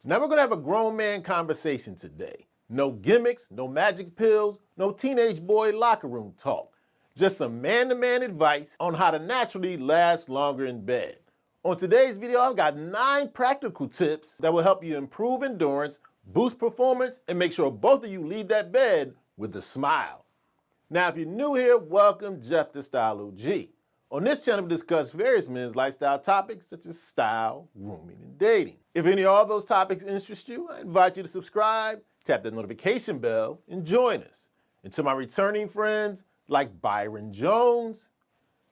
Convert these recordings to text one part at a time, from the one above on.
Now we're gonna have a grown man conversation today. No gimmicks, no magic pills, no teenage boy locker room talk. Just some man-to-man advice on how to naturally last longer in bed. On today's video, I've got 9 practical tips that will help you improve endurance, boost performance, and make sure both of you leave that bed with a smile. Now, if you're new here, welcome, Jeff the Style O.G. On this channel, we discuss various men's lifestyle topics such as style, grooming, and dating. If any of all those topics interest you, I invite you to subscribe, tap the notification bell, and join us. And to my returning friends like Byron Jones,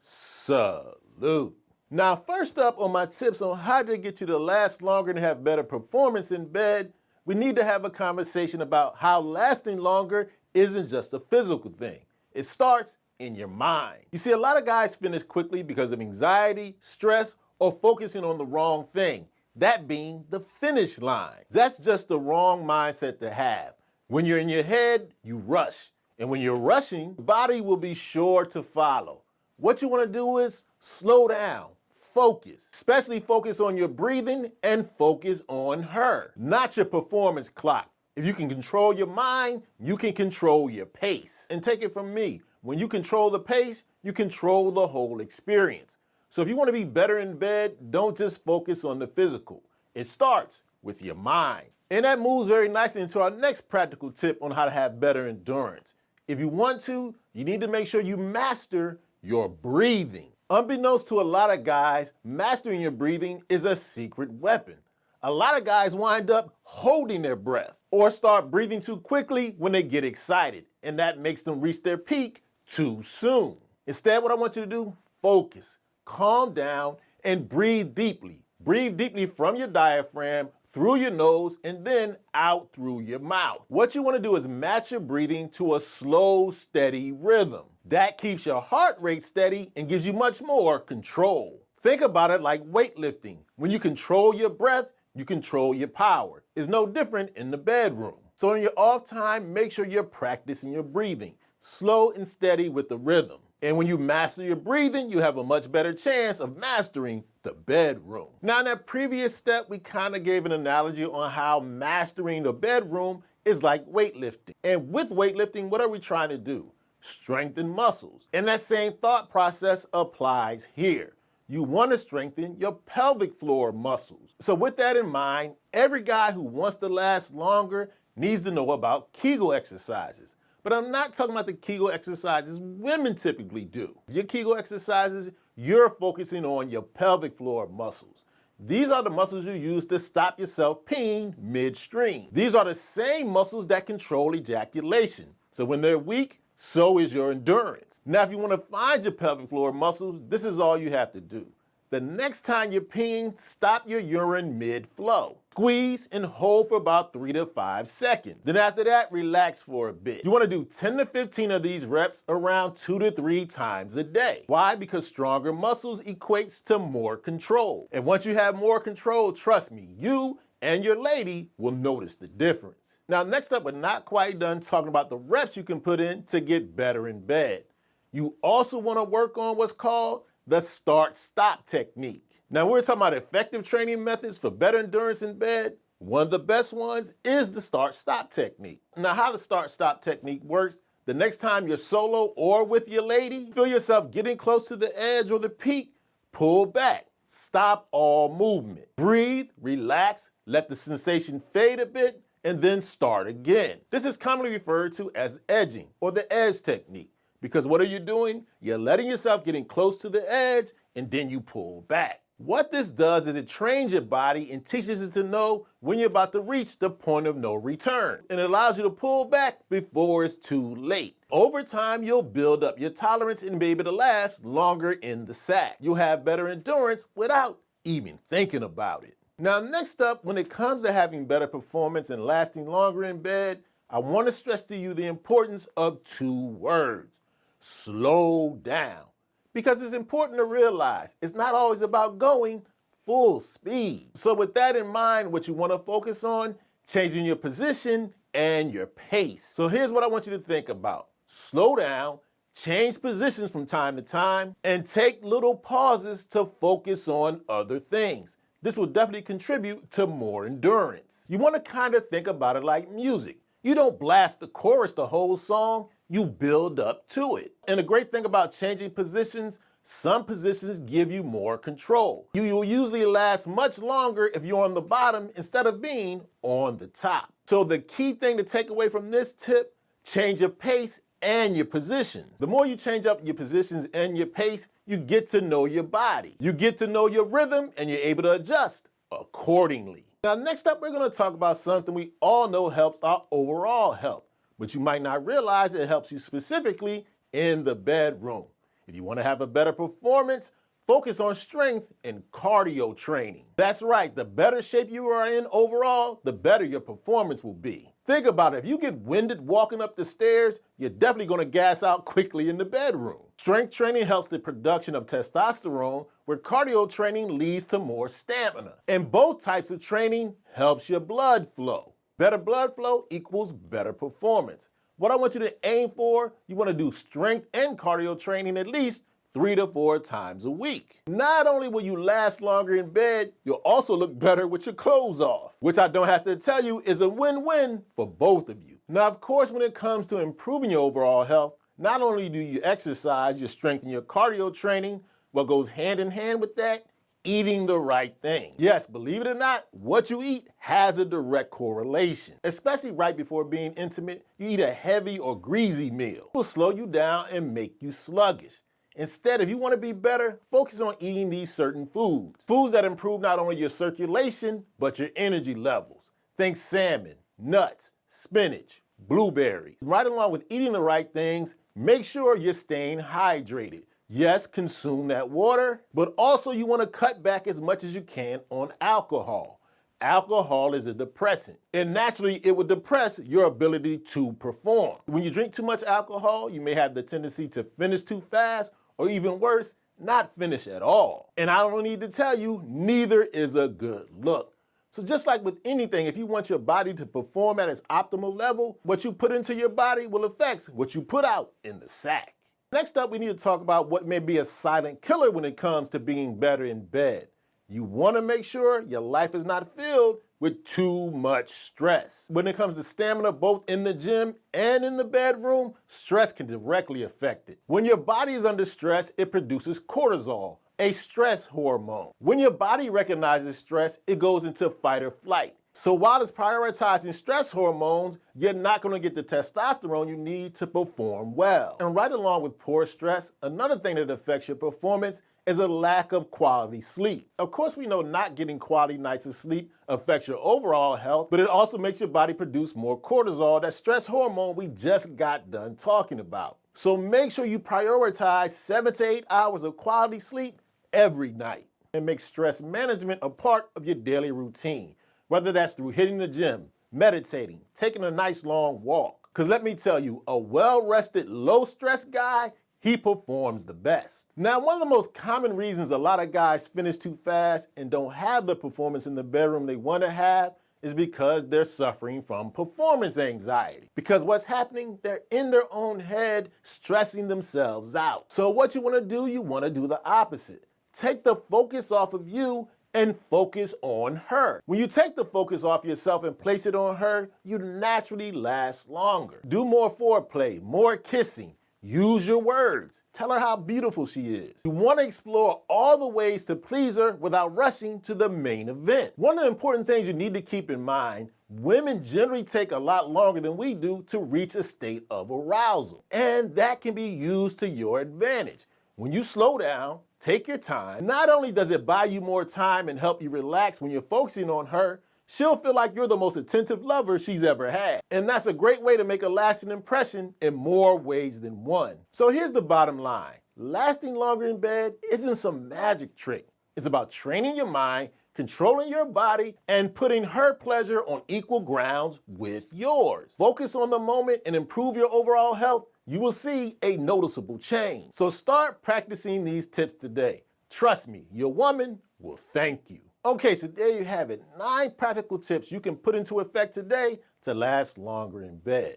salute. Now, first up on my tips on how to get you to last longer and have better performance in bed, we need to have a conversation about how lasting longer isn't just a physical thing. It starts in your mind. You see, a lot of guys finish quickly because of anxiety, stress, or focusing on the wrong thing, that being the finish line. That's just the wrong mindset to have. When you're in your head, you rush. And when you're rushing, the body will be sure to follow. What you want to do is slow down, focus, especially focus on your breathing and focus on her, not your performance clock. If you can control your mind, you can control your pace. And take it from me, when you control the pace, you control the whole experience. So if you want to be better in bed, don't just focus on the physical. It starts with your mind. And that moves very nicely into our next practical tip on how to have better endurance. If you want to, you need to make sure you master your breathing. Unbeknownst to a lot of guys, mastering your breathing is a secret weapon. A lot of guys wind up holding their breath or start breathing too quickly when they get excited, and that makes them reach their peak too soon. Instead, what I want you to do, focus, calm down, and breathe deeply. Breathe deeply from your diaphragm, through your nose, and then out through your mouth. What you want to do is match your breathing to a slow, steady rhythm. That keeps your heart rate steady and gives you much more control. Think about it like weightlifting. When you control your breath, you control your power. It's no different in the bedroom. So in your off time, make sure you're practicing your breathing, slow and steady with the rhythm. And when you master your breathing, you have a much better chance of mastering the bedroom. Now, in that previous step, we kind of gave an analogy on how mastering the bedroom is like weightlifting. And with weightlifting, what are we trying to do? Strengthen muscles. And that same thought process applies here. You want to strengthen your pelvic floor muscles. So with that in mind, every guy who wants to last longer needs to know about Kegel exercises. But I'm not talking about the Kegel exercises women typically do. Your Kegel exercises, you're focusing on your pelvic floor muscles. These are the muscles you use to stop yourself peeing midstream. These are the same muscles that control ejaculation. So when they're weak, so is your endurance. Now, if you want to find your pelvic floor muscles, this is all you have to do. The next time you're peeing, stop your urine mid-flow. Squeeze and hold for about 3 to 5 seconds. Then after that, relax for a bit. You want to do 10 to 15 of these reps around 2 to 3 times a day. Why? Because stronger muscles equates to more control. And once you have more control, trust me, you and your lady will notice the difference. Now, next up, we're not quite done talking about the reps you can put in to get better in bed. You also want to work on what's called the start-stop technique. Now, we're talking about effective training methods for better endurance in bed. One of the best ones is the start-stop technique. Now, how the start-stop technique works, the next time you're solo or with your lady, feel yourself getting close to the edge or the peak, pull back. Stop all movement. Breathe, relax, let the sensation fade a bit, and then start again. This is commonly referred to as edging or the edge technique. Because what are you doing? You're letting yourself getting close to the edge, and then you pull back. What this does is it trains your body and teaches it to know when you're about to reach the point of no return. And it allows you to pull back before it's too late. Over time, you'll build up your tolerance and be able to last longer in the sack. You'll have better endurance without even thinking about it. Now, next up, when it comes to having better performance and lasting longer in bed, I want to stress to you the importance of 2 words. Slow down. Because it's important to realize it's not always about going full speed. So with that in mind, what you want to focus on, changing your position and your pace. So here's what I want you to think about. Slow down, change positions from time to time, and take little pauses to focus on other things. This will definitely contribute to more endurance. You want to kind of think about it like music. You don't blast the chorus the whole song, you build up to it. And the great thing about changing positions, some positions give you more control. You will usually last much longer if you're on the bottom instead of being on the top. So the key thing to take away from this tip, change your pace and your positions. The more you change up your positions and your pace, you get to know your body. You get to know your rhythm and you're able to adjust accordingly. Now, next up, we're going to talk about something we all know helps our overall health, but you might not realize it helps you specifically in the bedroom. If you want to have a better performance, focus on strength and cardio training. That's right, the better shape you are in overall, the better your performance will be. Think about it, if you get winded walking up the stairs, you're definitely going to gas out quickly in the bedroom. Strength training helps the production of testosterone, where cardio training leads to more stamina. And both types of training helps your blood flow. Better blood flow equals better performance. What I want you to aim for, you want to do strength and cardio training at least 3 to 4 times a week. Not only will you last longer in bed, you'll also look better with your clothes off, which I don't have to tell you is a win-win for both of you. Now, of course, when it comes to improving your overall health, not only do you exercise, you strengthen your cardio training. What goes hand in hand with that? Eating the right thing. Yes, believe it or not, what you eat has a direct correlation. Especially right before being intimate, you eat a heavy or greasy meal. It will slow you down and make you sluggish. Instead, if you want to be better, focus on eating these certain foods. Foods that improve not only your circulation, but your energy levels. Think salmon, nuts, spinach, blueberries. Right along with eating the right things, make sure you're staying hydrated. Yes, consume that water, but also you want to cut back as much as you can on alcohol. Alcohol is a depressant, and naturally it will depress your ability to perform. When you drink too much alcohol, you may have the tendency to finish too fast, or even worse, not finish at all. And I don't need to tell you, neither is a good look. So just like with anything, if you want your body to perform at its optimal level, what you put into your body will affect what you put out in the sack. Next up, we need to talk about what may be a silent killer when it comes to being better in bed. You want to make sure your life is not filled with too much stress. When it comes to stamina, both in the gym and in the bedroom, stress can directly affect it. When your body is under stress, it produces cortisol, a stress hormone. When your body recognizes stress, it goes into fight or flight. So while it's prioritizing stress hormones, you're not going to get the testosterone you need to perform well. And right along with poor stress, another thing that affects your performance is a lack of quality sleep. Of course, we know not getting quality nights of sleep affects your overall health, but it also makes your body produce more cortisol, that stress hormone we just got done talking about. So make sure you prioritize 7 to 8 hours of quality sleep every night, and make stress management a part of your daily routine, whether that's through hitting the gym, meditating, taking a nice long walk. Because let me tell you, a well-rested, low-stress guy, he performs the best. Now, one of the most common reasons a lot of guys finish too fast and don't have the performance in the bedroom they want to have is because they're suffering from performance anxiety. Because what's happening? They're in their own head, stressing themselves out. So what you want to do the opposite. Take the focus off of you and focus on her. When you take the focus off yourself and place it on her, you naturally last longer. Do more foreplay, more kissing. Use your words. Tell her how beautiful she is. You want to explore all the ways to please her without rushing to the main event. One of the important things you need to keep in mind, women generally take a lot longer than we do to reach a state of arousal. And that can be used to your advantage. When you slow down, take your time, not only does it buy you more time and help you relax when you're focusing on her, she'll feel like you're the most attentive lover she's ever had. And that's a great way to make a lasting impression in more ways than one. So here's the bottom line. Lasting longer in bed isn't some magic trick. It's about training your mind, controlling your body, and putting her pleasure on equal grounds with yours. Focus on the moment and improve your overall health. You will see a noticeable change. So start practicing these tips today. Trust me, your woman will thank you. Okay, so there you have it. 9 practical tips you can put into effect today to last longer in bed.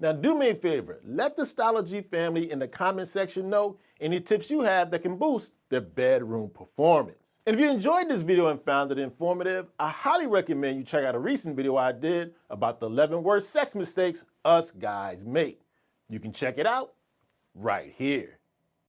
Now do me a favor, let the Style O.G family in the comment section know any tips you have that can boost their bedroom performance. And if you enjoyed this video and found it informative, I highly recommend you check out a recent video I did about the 11 worst sex mistakes us guys make. You can check it out right here.